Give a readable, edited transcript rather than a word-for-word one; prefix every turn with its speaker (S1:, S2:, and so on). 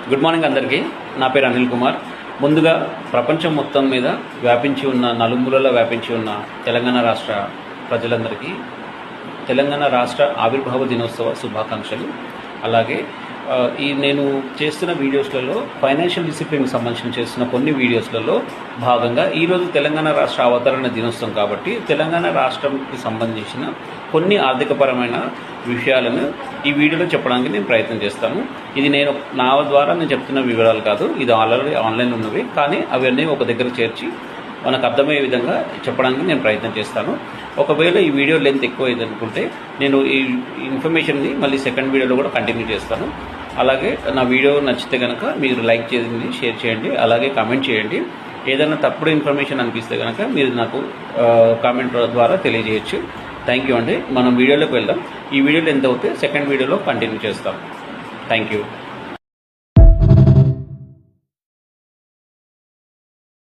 S1: Good morning అందరికీ. నా పేరు అనిల్ కుమార్. ముందుగా ప్రపంచం మొత్తం మీద వ్యాపించి ఉన్న నలుమూలలా వ్యాపించి ఉన్న తెలంగాణ రాష్ట్ర ప్రజలందరికీ తెలంగాణ రాష్ట్ర ఆవిర్భావ దినోత్సవ శుభాకాంక్షలు. అలాగే నేను చేస్తున్న వీడియోస్లలో ఫైనాన్షియల్ డిసిప్లిన్కి సంబంధించి చేస్తున్న కొన్ని వీడియోస్లలో భాగంగా ఈరోజు తెలంగాణ రాష్ట్ర అవతరణ దినోత్సవం కాబట్టి తెలంగాణ రాష్ట్రంకి సంబంధించిన కొన్ని ఆర్థికపరమైన విషయాలను ఈ వీడియోలో చెప్పడానికి నేను ప్రయత్నం చేస్తాను. ఇది నా ద్వారా నేను చెప్తున్న వివరాలు కాదు, ఇది ఆల్రెడీ ఆన్లైన్ ఉన్నవి, కానీ అవన్నీ ఒక దగ్గర చేర్చి మనకు అర్థమయ్యే విధంగా చెప్పడానికి నేను ప్రయత్నం చేస్తాను. ఒకవేళ ఈ వీడియో లెంత్ ఎక్కువ అయింది అనుకుంటే నేను ఈ ఇన్ఫర్మేషన్ని మళ్ళీ సెకండ్ వీడియోలో కూడా కంటిన్యూ చేస్తాను. అలాగే నా వీడియో నచ్చితే కనుక మీరు లైక్ చేయండి, షేర్ చేయండి, అలాగే కామెంట్ చేయండి. ఏదైనా తప్పుడు ఇన్ఫర్మేషన్ అనిపిస్తే కనుక మీరు నాకు కామెంట్ ద్వారా తెలియజేయచ్చు. థ్యాంక్ యూ అండి. మనం వీడియోలోకి వెళ్దాం. ఈ వీడియోలో ఎంత అవుతే సెకండ్ వీడియోలో కంటిన్యూ చేస్తాం. Thank you.